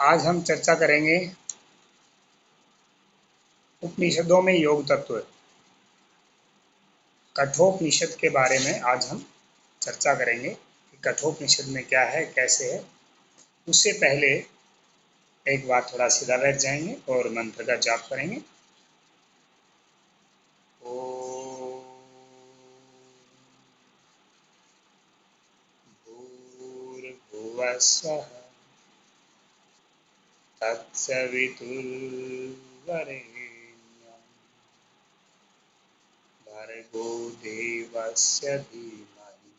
आज हम चर्चा करेंगे उपनिषदों में योग तत्व। कठोपनिषद के बारे में आज हम चर्चा करेंगे कि कठोपनिषद में क्या है, कैसे है। उससे पहले एक बार थोड़ा सीधा बैठ जाएंगे और मंत्र का जाप करेंगे। ओम भूर्भुवः स्वः तत्सवितुर्वरेण्यं भर्गो देवस्य धीमहि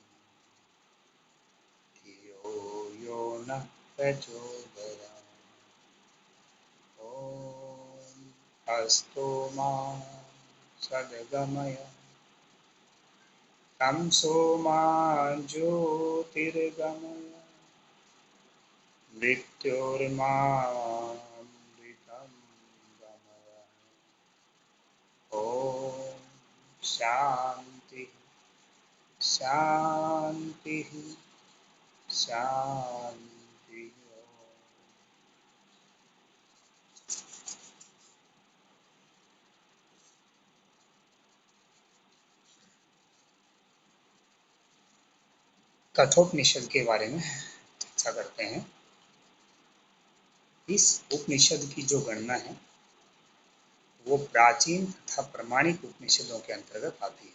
धियो यो नः प्रचोदयात्। ॐ अस्तु मा सद्गमय तमसो मा ज्योतिर्गमय मृत्योर्मामृतं गमय। ॐ शान्ति शान्ति शान्ति। कठोपनिषद के बारे में चर्चा करते हैं। इस उपनिषद की जो गणना है वो प्राचीन तथा प्रमाणिक उपनिषदों के अंतर्गत आती है।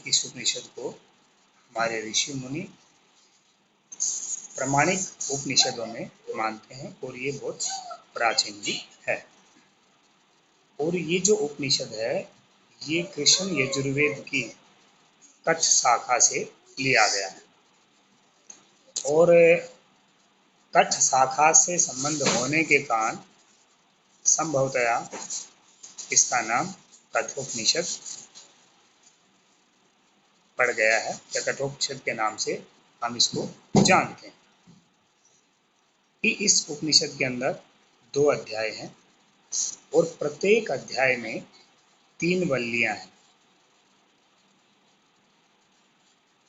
इस उपनिषद को हमारे ऋषि मुनि प्रमाणिक उपनिषदों में मानते हैं और ये बहुत प्राचीन भी है। और ये जो उपनिषद है ये कृष्ण यजुर्वेद की कच्छ शाखा से लिया गया है और कच्छ शाखा से संबंध होने के कारण संभवतया इसका नाम कठोपनिषद पड़ गया है या कठोपनिषद के नाम से हम इसको जानते हैं। कि इस उपनिषद के अंदर 2 अध्याय हैं और प्रत्येक अध्याय में 3 वल्लियां हैं।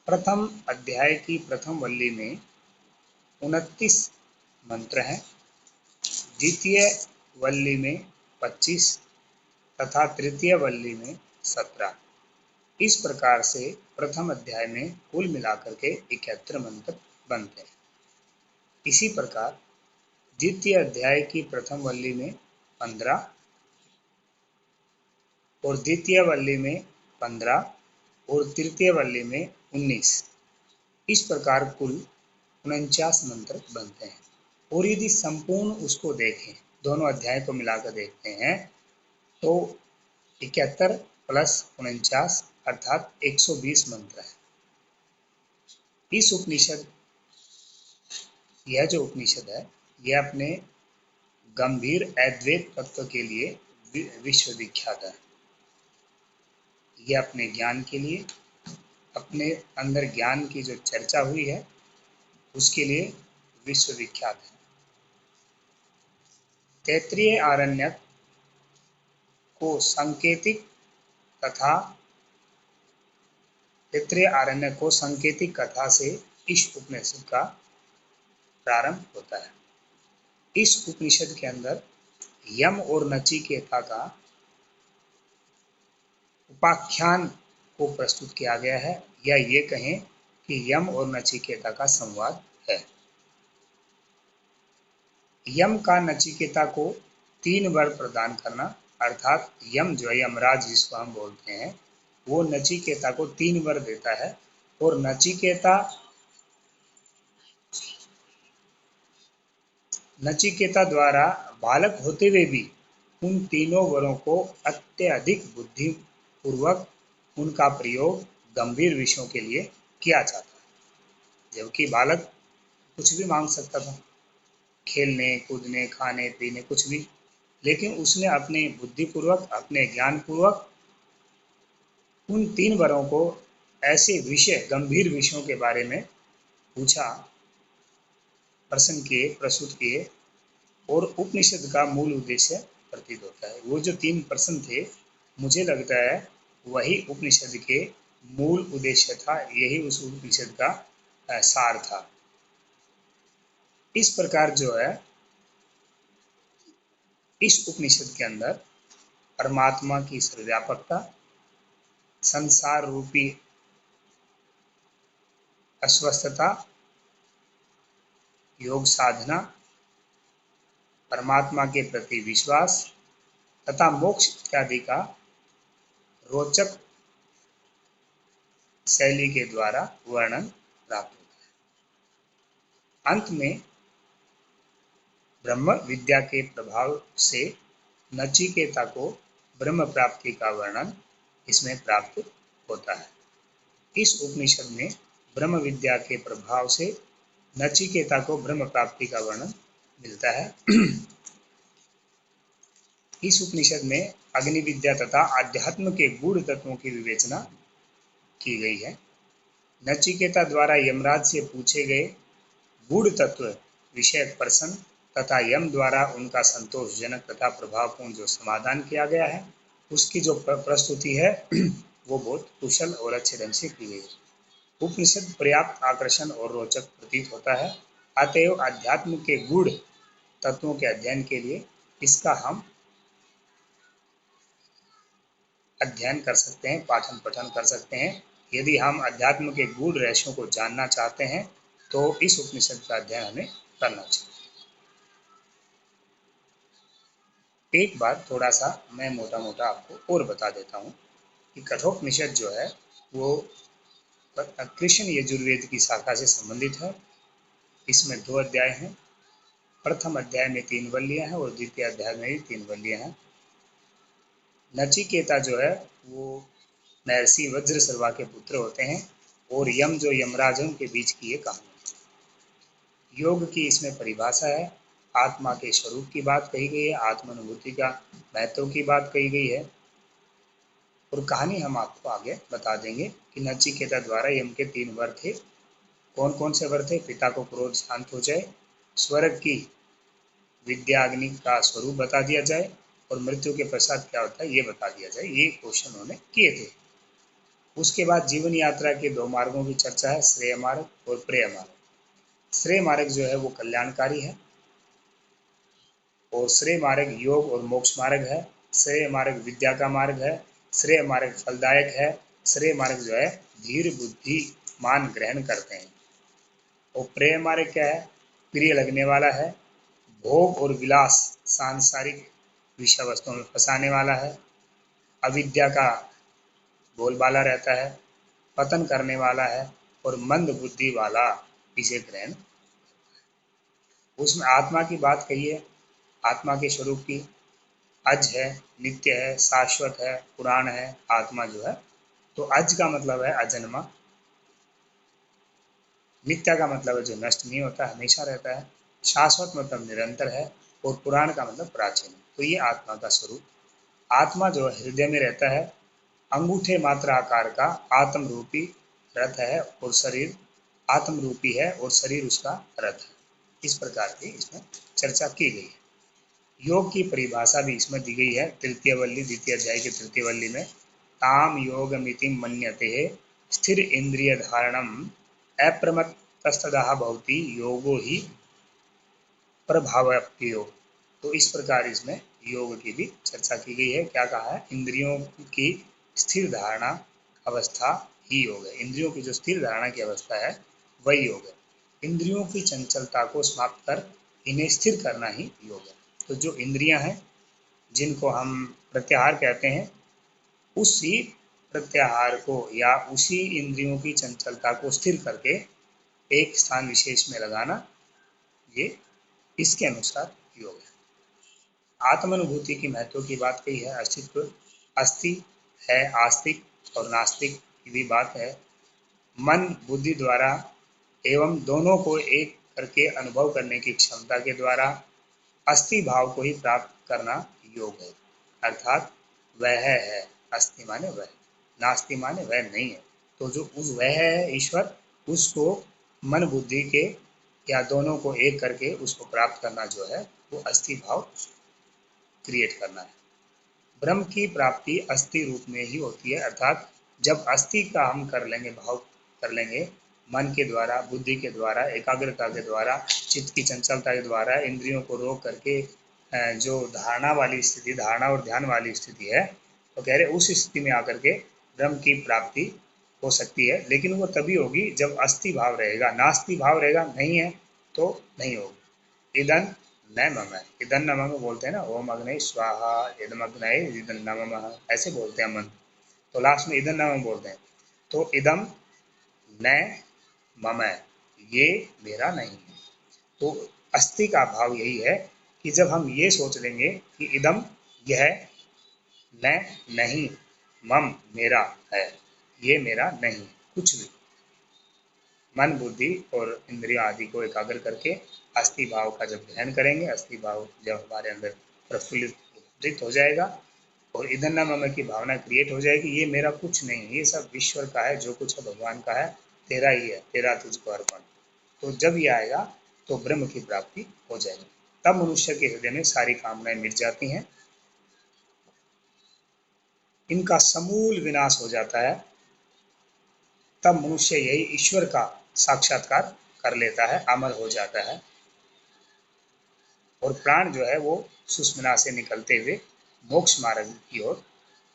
प्रथम अध्याय की प्रथम वल्ली में 29 मंत्र हैं, द्वितीय वल्ली में 25 तथा तृतीय वल्ली में 17। इस प्रकार से प्रथम अध्याय में कुल मिलाकर के 71 मंत्र बनते हैं। इसी प्रकार द्वितीय अध्याय की प्रथम वल्ली में 15 और द्वितीय वल्ली में 15 और तृतीय वल्ली में 19। इस प्रकार कुल 49 मंत्र बनते हैं। और यदि संपूर्ण उसको देखें, दोनों अध्याय को मिलाकर देखते हैं तो 71 प्लस 49 अर्थात 120 मंत्र है। इस उपनिषद यह जो उपनिषद है यह अपने गंभीर अद्वैत तत्व के लिए विश्व विख्यात है। यह अपने ज्ञान के लिए, अपने अंदर ज्ञान की जो चर्चा हुई है उसके लिए विश्व विख्यात है। तैत्तिरीय आरण्यक को सांकेतिक तथा तैत्तिरीय आरण्यक को सांकेतिक कथा से इस उपनिषद का प्रारंभ होता है। इस उपनिषद के अंदर यम और नचिकेता का उपाख्यान को प्रस्तुत किया गया है, या ये कहें कि यम और नचिकेता का संवाद है। यम का नचिकेता को 3 वर प्रदान करना, अर्थात यम जो यमराज जिसको हम बोलते हैं वो नचिकेता को 3 वर देता है और नचिकेता द्वारा बालक होते हुए भी उन तीनों वरों को अत्यधिक बुद्धिपूर्वक उनका प्रयोग गंभीर विषयों के लिए किया जाता है। जबकि बालक कुछ भी मांग सकता था, खेलने कूदने खाने पीने कुछ भी, लेकिन उसने अपने बुद्धिपूर्वक अपने ज्ञान पूर्वक उन 3 वरों को ऐसे विषय गंभीर विषयों के बारे में पूछा, प्रश्न किए, प्रस्तुत किए और उपनिषद का मूल उद्देश्य प्रतीत होता है। वो जो 3 प्रश्न थे, मुझे लगता है वही उपनिषद के मूल उद्देश्य था, यही उस उपनिषद का सार था। इस प्रकार जो है इस उपनिषद के अंदर परमात्मा की सर्वव्यापकता, संसार रूपी अस्वस्थता, योग साधना, परमात्मा के प्रति विश्वास तथा मोक्ष इत्यादि का रोचक शैली के द्वारा वर्णन प्राप्त होता है। अंत में ब्रह्म विद्या के प्रभाव से नचिकेता को ब्रह्म प्राप्ति का वर्णन इसमें प्राप्त होता है। इस उपनिषद में ब्रह्म विद्या के प्रभाव से नचिकेता को ब्रह्म प्राप्ति का वर्णन मिलता है। इस उपनिषद में अग्नि विद्या तथा आध्यात्म के गूढ़ तत्वों की विवेचना की गई है। नचिकेता द्वारा यमराज से पूछे गए गूढ़ तत्व विषयक प्रश्न तथा यम द्वारा उनका संतोषजनक तथा प्रभावपूर्ण जो समाधान किया गया है, उसकी जो प्रस्तुति है वो बहुत कुशल और अच्छे ढंग से की गई है। उपनिषद पर्याप्त आकर्षण और रोचक प्रतीत होता है। अतएव अध्यात्म के गूढ़ तत्वों के अध्ययन के लिए इसका हम अध्ययन कर सकते हैं, पाठन पठन कर सकते हैं। यदि हम अध्यात्म के गूढ़ रहस्यों को जानना चाहते हैं तो इस उपनिषद का अध्ययन हमें करना चाहिए। एक बात थोड़ा सा मैं मोटा मोटा आपको और बता देता हूँ कि कठोपनिषद जो है वो कृष्ण यजुर्वेद की शाखा से संबंधित है। इसमें 2 अध्याय हैं। प्रथम अध्याय में 3 वल्लियां हैं और द्वितीय अध्याय में भी 3 वल्लियां हैं। नचिकेता जो है वो महर्षि वज्रसर्वा के पुत्र होते हैं और यम जो यमराजों के बीच की ये कहानी। योग की इसमें परिभाषा है, आत्मा के स्वरूप की बात कही गई है, आत्मानुभूति का महत्व की बात कही गई है। और कहानी हम आपको आगे बता देंगे कि नचिकेता द्वारा यम के 3 वर थे। कौन कौन से वर थे? पिता को क्रोध शांत हो जाए, स्वर्ग की विद्या अग्नि का स्वरूप बता दिया जाए और मृत्यु के पश्चात क्या होता है ये बता दिया जाए। ये क्वेश्चन उन्होंने किए थे। उसके बाद जीवन यात्रा के 2 मार्गों की चर्चा है, श्रेय मार्ग और प्रेय मार्ग। श्रेय मार्ग जो है वो कल्याणकारी है और श्रेय मार्ग योग और मोक्ष मार्ग है। श्रेय मार्ग विद्या का मार्ग है। श्रेय मार्ग फलदायक है। श्रेय मार्ग जो है धीर बुद्धि मान ग्रहण करते हैं। और प्रेय मार्ग क्या है? प्रिय लगने वाला है, भोग और विलास सांसारिक विषय वस्तुओं में फंसाने वाला है, अविद्या का बोलबाला रहता है, पतन करने वाला है और मंद बुद्धि वाला इसे ग्रहण। उसमें आत्मा की बात कही है, आत्मा के स्वरूप की। अज है, नित्य है, शाश्वत है, पुराण है आत्मा जो है। तो अज का मतलब है अजन्मा, नित्य का मतलब है जो नष्ट नहीं होता, हमेशा रहता है, शाश्वत मतलब निरंतर है और पुराण का मतलब प्राचीन। तो ये आत्मा का स्वरूप। आत्मा जो हृदय में रहता है, अंगूठे मात्र आकार का आत्म रूपी रथ है और शरीर आत्म रूपी है और शरीर उसका रथ है। इस प्रकार की इसमें चर्चा की गई है। योग की परिभाषा भी इसमें दी गई है। तृतीय वल्ली, द्वितीय अध्याय की तृतीय वल्ली में ताम योगमिति मन्यते स्थिर इंद्रिय धारणम अप्रमत्तस्तदा भवति योगो ही प्रभावप्रियो। तो इस प्रकार इसमें योग की भी चर्चा की गई है। क्या कहा है? इंद्रियों की स्थिर धारणा अवस्था ही योग है। इंद्रियों की जो स्थिर धारणा की अवस्था है वही योग है। इंद्रियों की चंचलता को समाप्त कर इन्हें स्थिर करना ही योग है। तो जो इंद्रियां हैं जिनको हम प्रत्याहार कहते हैं, उसी प्रत्याहार को या उसी इंद्रियों की चंचलता को स्थिर करके एक स्थान विशेष में लगाना, ये इसके अनुसार योग है। आत्मानुभूति की महत्व की बात कही है। अस्तित्व, अस्थि है, आस्तिक और नास्तिक की भी बात है। मन बुद्धि द्वारा एवं दोनों को एक करके अनुभव करने की क्षमता के द्वारा अस्थि भाव को ही प्राप्त करना योग है। अर्थात वह है, अस्थि माने वह, नास्ति माने वह नहीं है। तो जो उस वह है ईश्वर, उसको मन बुद्धि के या दोनों को एक करके उसको प्राप्त करना जो है वो अस्थि भाव क्रिएट करना है। ब्रह्म की प्राप्ति अस्थि रूप में ही होती है। अर्थात जब अस्थि का हम कर लेंगे, भाव कर लेंगे मन के द्वारा, बुद्धि के द्वारा, एकाग्रता के द्वारा, चित्त की चंचलता के द्वारा, इंद्रियों को रोक करके जो धारणा वाली स्थिति, धारणा और ध्यान वाली स्थिति है, तो कह रहे उस स्थिति में आकर के ब्रह्म की प्राप्ति हो सकती है, लेकिन वो तभी होगी जब अस्थि भाव रहेगा। नास्ति भाव रहेगा, नहीं है तो नहीं होगी। इदन न मम, इदन न मम बोलते हैं ना, ओम अग्नि स्वाहा इदम अग्नये इदन न मम, ऐसे बोलते हैं मन। तो लास्ट में इदन न मम बोलते हैं। तो इदम न मम, ये मेरा नहीं है। तो अस्थि का भाव यही है कि जब हम ये सोच लेंगे कि इदम, यह, न, नहीं, मम, मेरा है, ये मेरा नहीं, कुछ भी, मन बुद्धि और इंद्रियों आदि को एकाग्र करके अस्थि भाव का जब ध्यान करेंगे, अस्थि भाव जब हमारे अंदर प्रफुल्लित हो जाएगा और इधन न मम की भावना क्रिएट हो जाएगी, ये मेरा कुछ नहीं, ये सब ईश्वर का है, जो कुछ है भगवान का है, तेरा ही है, तेरा तुझको अर्पण। तो जब ये आएगा तो ब्रह्म की प्राप्ति हो जाएगी। तब मनुष्य के हृदय में सारी कामनाएं मिट जाती हैं, इनका समूल विनाश हो जाता है। तब मनुष्य यही ईश्वर का साक्षात्कार कर लेता है, अमर हो जाता है, और प्राण जो है वो सुषुम्ना से निकलते हुए मोक्ष मार्ग की ओर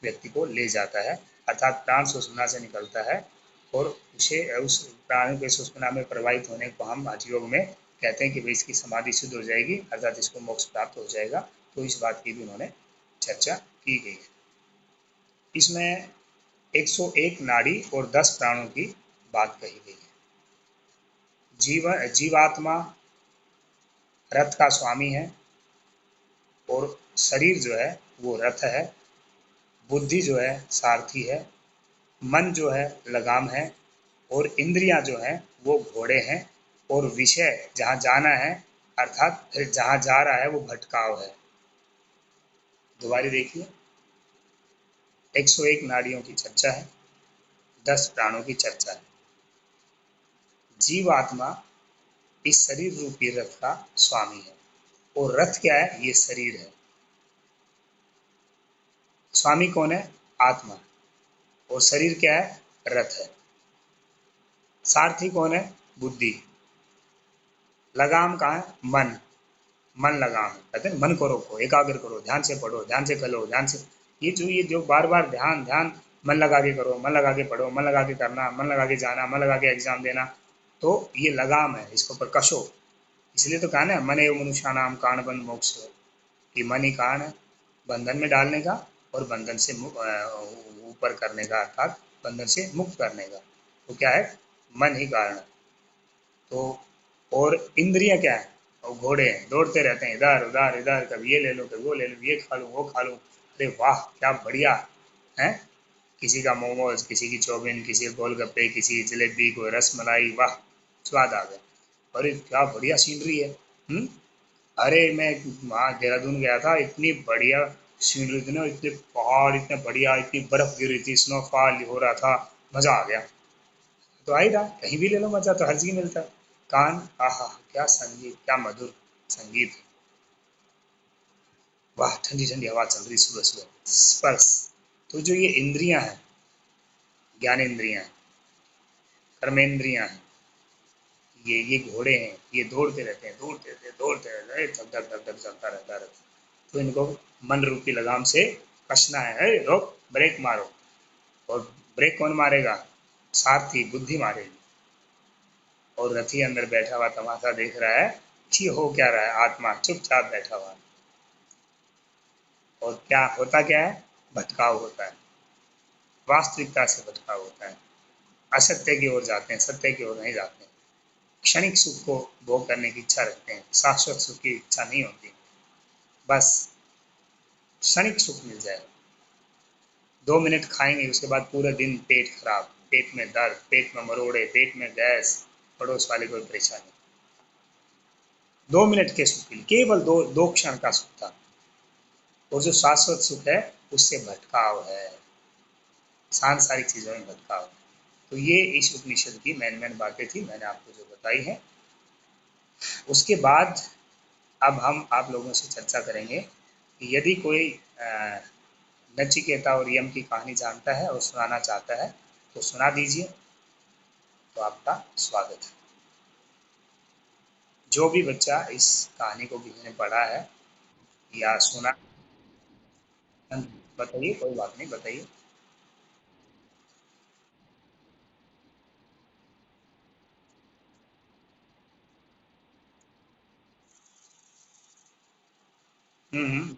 व्यक्ति को ले जाता है। अर्थात प्राण सुषुम्ना से निकलता है और उसे, उस प्राण के सुषुम्ना में प्रवाहित होने को हम हठयोग में कहते हैं कि भाई इसकी समाधि शुद्ध हो जाएगी, अर्थात इसको मोक्ष प्राप्त हो जाएगा। तो इस बात की भी उन्होंने चर्चा की गई है। इसमें 101 नाड़ी और 10 प्राणों की बात कही गई है। जीवात्मा रथ का स्वामी है और शरीर जो है वो रथ है, बुद्धि जो है सारथी है, मन जो है लगाम है, और इंद्रियां जो हैं वो घोड़े हैं, और विषय जहाँ जाना है, अर्थात फिर जहाँ जा रहा है वो भटकाव है। दोबारा देखिए, 101 नाड़ियों की चर्चा है, 10 प्राणों की चर्चा है। जीवात्मा इस शरीर रूपी रथ का स्वामी है, और रथ क्या है? ये शरीर है। स्वामी कौन है? आत्मा। और शरीर क्या है? रथ है। सारथी कौन है? बुद्धि। लगाम कहाँ है? मन। मन लगाम है, कहते हैं मन को रोको, एकाग्र करो, ध्यान से पढ़ो, ध्यान से करो, ध्यान से, ये जो बार बार ध्यान ध्यान, मन लगा के करो, मन लगा के पढ़ो, मन लगा के करना, मन लगा के जाना, मन लगा के एग्जाम देना, तो ये लगाम है, इसको पर कसो। इसलिए तो कहा ना, मन एवं मनुष्य नाम कारण बंध मोक्ष, कि मन ही कारण है बंधन में डालने का और बंधन से ऊपर करने का, अर्थात बंधन से मुक्त करने का। तो क्या है? मन ही कारण है। तो और इंद्रियां क्या है? और घोड़े हैं, दौड़ते रहते हैं इधर उधर इधर, कभी ये ले लो, कभी वो ले लो, ये खा लो, वो खा लो, अरे वाह क्या बढ़िया है। किसी का मोमोज, किसी की चौमिन, किसी के गोलगप्पे, किसी की जलेबी, कोई रस मलाई, वाह स्वाद आ गया, अरे क्या बढ़िया सीनरी है। अरे मैं वहाँ देहरादून गया था, इतनी बढ़िया सीनरी थी ना, इतने पहाड़, इतने बढ़िया, इतनी बर्फ गिर रही थी, स्नोफॉल हो रहा था, मजा आ गया। तो आ ही रहा, कहीं भी ले लो मजा, तो हर जगह मिलता है। कान, आहा क्या संगीत, क्या मधुर संगीत, वाह ठंडी ठंडी हवा चल रही सुबह सुबह, स्पर्श। तो जो ये इंद्रियां हैं, ज्ञानेंद्रियां हैं, कर्मेंद्रियां हैं, ये घोड़े हैं, ये दौड़ते रहते हैं, दौड़ते रहते हैं, दौड़ते रहते हैं, धक धक धक धक चलता रहता है। तो इनको मन रूपी लगाम से कसना है, रोक, ब्रेक मारो। और ब्रेक कौन मारेगा? सारथी, बुद्धि मारेगी। और रथी अंदर बैठा हुआ तमाशा देख रहा है कि हो क्या रहा है, आत्मा चुपचाप बैठा हुआ। और क्या होता, क्या है? भटकाव होता है, वास्तविकता से भटकाव होता है, असत्य की ओर जाते हैं, सत्य की ओर नहीं जाते हैं, क्षणिक सुख को भोग करने की इच्छा रखते हैं, शाश्वत सुख की इच्छा नहीं होती, बस क्षणिक सुख मिल जाए, 2 मिनट खाएंगे, उसके बाद पूरा दिन पेट खराब, पेट में दर्द, पेट में मरोड़े, पेट में गैस, पड़ोस वाले कोई परेशानी। 2 मिनट के सुख के लिए, केवल दो दो क्षण का सुख था। और जो शाश्वत सुख है उससे भटकाव है, सांसारिक चीजों में भटकाव। तो ये इस उपनिषद की मेन मेन बातें थी, मैंने आपको जो बताई है। उसके बाद अब हम आप लोगों से चर्चा करेंगे कि यदि कोई नचिकेता और यम की कहानी जानता है और सुनाना चाहता है तो सुना दीजिए, तो आपका स्वागत है। जो भी बच्चा इस कहानी को किसी ने पढ़ा है या सुना। बताइए, कोई बात नहीं, बताइए।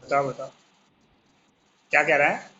बताओ बताओ। क्या कह रहा है?